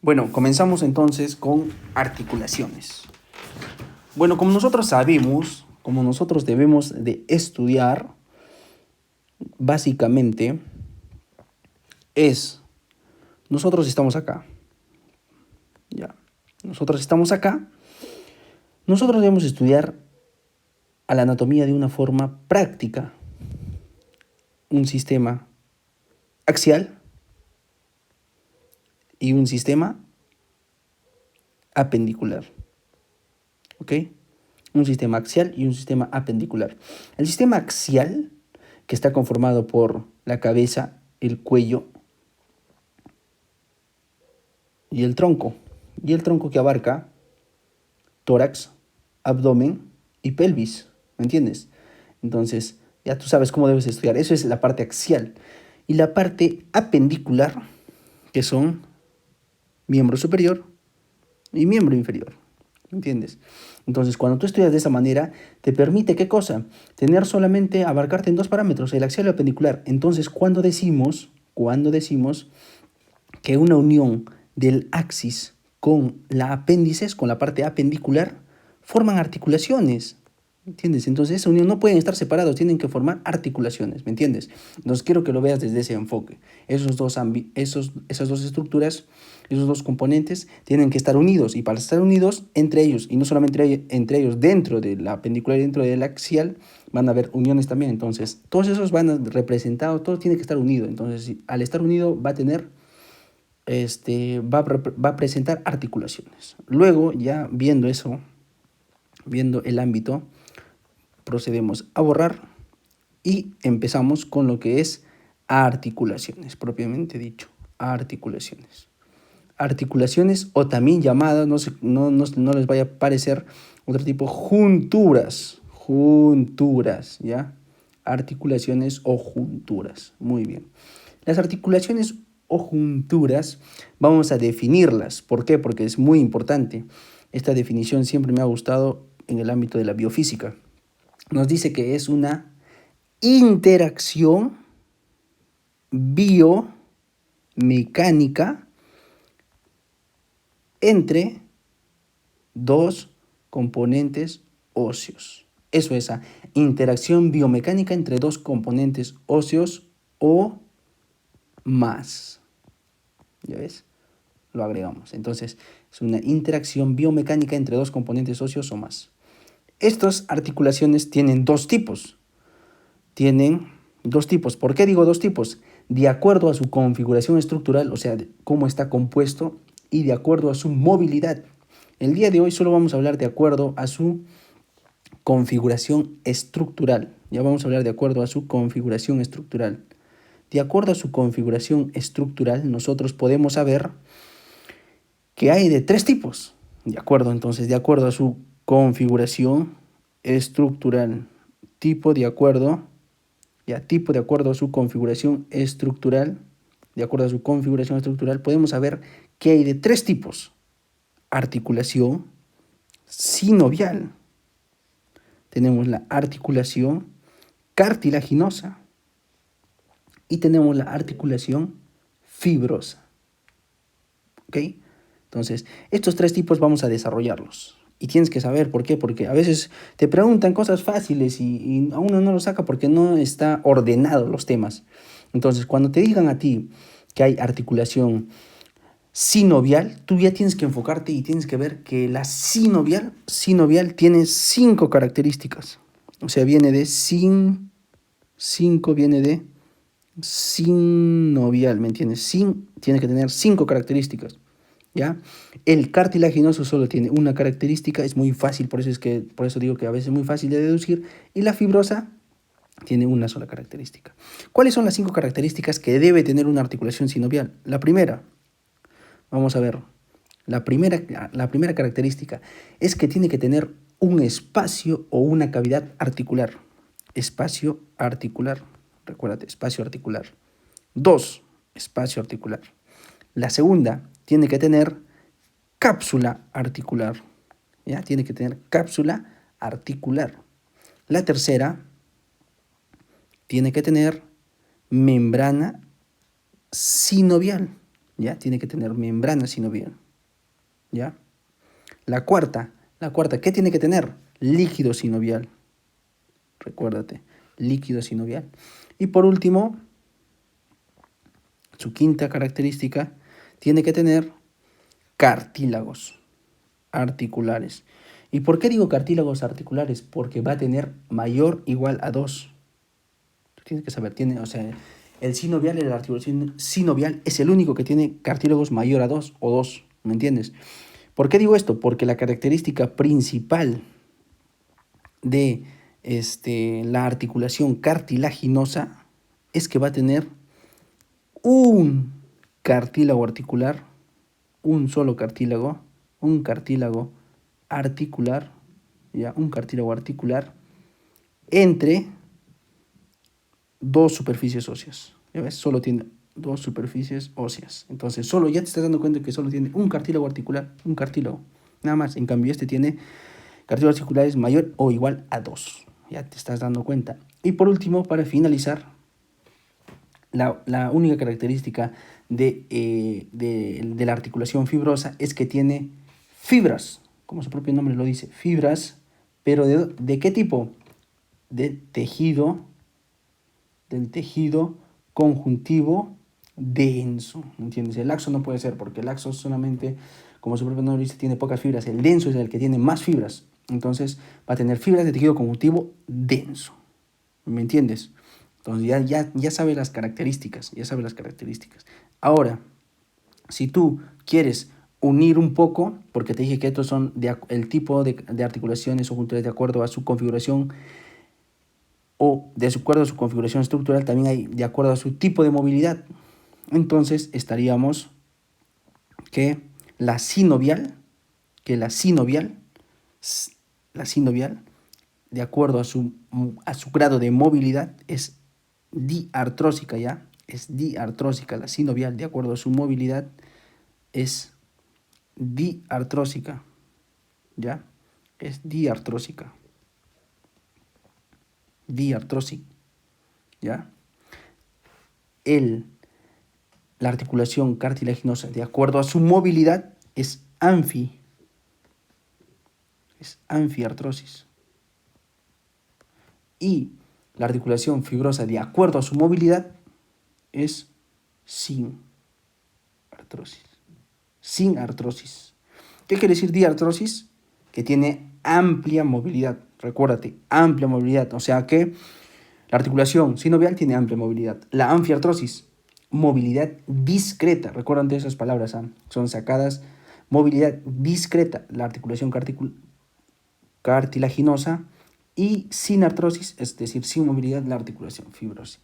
Bueno, comenzamos entonces con articulaciones. Bueno, como nosotros sabemos, como nosotros debemos de estudiar, básicamente es, nosotros estamos acá, ya, nosotros estamos acá, nosotros debemos estudiar a la anatomía de una forma práctica, un sistema axial y un sistema apendicular, ¿ok? Un sistema axial y un sistema apendicular. El sistema axial, que está conformado por la cabeza, el cuello y el tronco que abarca tórax, abdomen y pelvis, ¿me entiendes? Entonces, ya tú sabes cómo debes estudiar. Eso es la parte axial. Y la parte apendicular, que son miembro superior y miembro inferior, ¿me entiendes? Entonces, cuando tú estudias de esa manera, te permite, ¿qué cosa? Tener solamente, abarcarte en dos parámetros, el axial y el apendicular. Entonces, cuando decimos que una unión del axis con la apéndices, con la parte apendicular, forman articulaciones, ¿me entiendes? Entonces esa unión no pueden estar separados, tienen que formar articulaciones, ¿me entiendes? Entonces quiero que lo veas desde ese enfoque. Esas dos estructuras, esos dos componentes tienen que estar unidos, y para estar unidos entre ellos, y no solamente entre ellos, dentro de la apendicular y dentro del axial, van a haber uniones también. Entonces todos esos van a representar, todo tiene que estar unido. Entonces al estar unido va a tener va a presentar articulaciones. Luego, ya viendo eso, viendo el ámbito, procedemos a borrar y empezamos con lo que es articulaciones, propiamente dicho, articulaciones. Articulaciones, o también llamadas, no les vaya a parecer otro tipo, junturas, ¿ya? Articulaciones o junturas, muy bien. Las articulaciones o junturas vamos a definirlas. ¿Por qué? Porque es muy importante. Esta definición siempre me ha gustado en el ámbito de la biofísica. Nos dice que es una interacción biomecánica entre dos componentes óseos. Eso es, esa interacción biomecánica entre dos componentes óseos o más. ¿Ya ves? Lo agregamos. Entonces, es una interacción biomecánica entre dos componentes óseos o más. Estas articulaciones tienen dos tipos. ¿Por qué digo dos tipos? De acuerdo a su configuración estructural, o sea, cómo está compuesto, y de acuerdo a su movilidad. El día de hoy solo vamos a hablar de acuerdo a su configuración estructural. Ya vamos a hablar de acuerdo a su configuración estructural. De acuerdo a su configuración estructural, nosotros podemos saber que hay de tres tipos. De acuerdo, entonces, de acuerdo a su configuración estructural, tipo de acuerdo a su configuración estructural, podemos saber que hay de tres tipos. Articulación sinovial. Tenemos la articulación cartilaginosa y tenemos la articulación fibrosa. ¿Ok? Entonces, estos tres tipos vamos a desarrollarlos. Y tienes que saber por qué, porque a veces te preguntan cosas fáciles y a uno no lo saca porque no está ordenado los temas. Entonces, cuando te digan a ti que hay articulación sinovial, tú ya tienes que enfocarte y tienes que ver que la sinovial tiene 5 características. O sea, viene de viene de sinovial, ¿me entiendes? Tiene que tener 5 características. ¿Ya? El cartilaginoso solo tiene una característica, es muy fácil, por eso digo que a veces es muy fácil de deducir, y la fibrosa tiene una sola característica. ¿Cuáles son las 5 características que debe tener una articulación sinovial? La primera, vamos a ver, la primera característica es que tiene que tener un espacio o una cavidad articular. Espacio articular, recuérdate, espacio articular. 2, espacio articular. La segunda, tiene que tener cápsula articular. ¿Ya? Tiene que tener cápsula articular. La tercera, tiene que tener membrana sinovial. ¿ya? Tiene que tener membrana sinovial, ¿ya? La cuarta, ¿qué tiene que tener? Líquido sinovial. Recuérdate, líquido sinovial. Y por último, su quinta característica, tiene que tener cartílagos articulares. ¿Y por qué digo cartílagos articulares? Porque va a tener mayor o igual a 2. Tú tienes que saber, o sea, el sinovial, la articulación sinovial, es el único que tiene cartílagos mayor a 2 o 2, ¿me entiendes? ¿Por qué digo esto? Porque la característica principal de la articulación cartilaginosa es que va a tener un cartílago articular, un solo cartílago, un cartílago articular, ¿ya? Un cartílago articular entre dos superficies óseas. ¿Ya ves? Solo tiene dos superficies óseas. Entonces, solo ya te estás dando cuenta que solo tiene un cartílago articular, un cartílago, nada más. En cambio, este tiene cartílagos articulares mayor o igual a 2. Ya te estás dando cuenta. Y por último, para finalizar, la única característica de la articulación fibrosa es que tiene fibras, como su propio nombre lo dice, fibras, pero ¿de qué tipo? Del tejido conjuntivo denso, ¿entiendes? El laxo no puede ser, porque el laxo solamente, como su propio nombre dice, tiene pocas fibras. El denso es el que tiene más fibras. Entonces va a tener fibras de tejido conjuntivo denso. ¿Me entiendes? Entonces ya sabes las características, Ahora, si tú quieres unir un poco, porque te dije que estos son el tipo de articulaciones o junturas de acuerdo a su configuración o de acuerdo a su configuración estructural, también hay de acuerdo a su tipo de movilidad. Entonces estaríamos que la sinovial, de acuerdo a su grado de movilidad, es diartrósica, ¿ya? Es diartrósica. La sinovial, de acuerdo a su movilidad, es diartrósica, ¿ya? Es diartrósica. Diartrósica, ¿ya? La articulación cartilaginosa, de acuerdo a su movilidad, es anfiartrosis. Y la articulación fibrosa, de acuerdo a su movilidad, es sin artrosis. Sin artrosis. ¿Qué quiere decir diartrosis? Que tiene amplia movilidad. Recuérdate, amplia movilidad. O sea que la articulación sinovial tiene amplia movilidad. La anfiartrosis, movilidad discreta. Recuerden esas palabras, son sacadas. Movilidad discreta, la articulación cartilaginosa. Y sin artrosis, es decir, sin movilidad, la articulación fibrosa.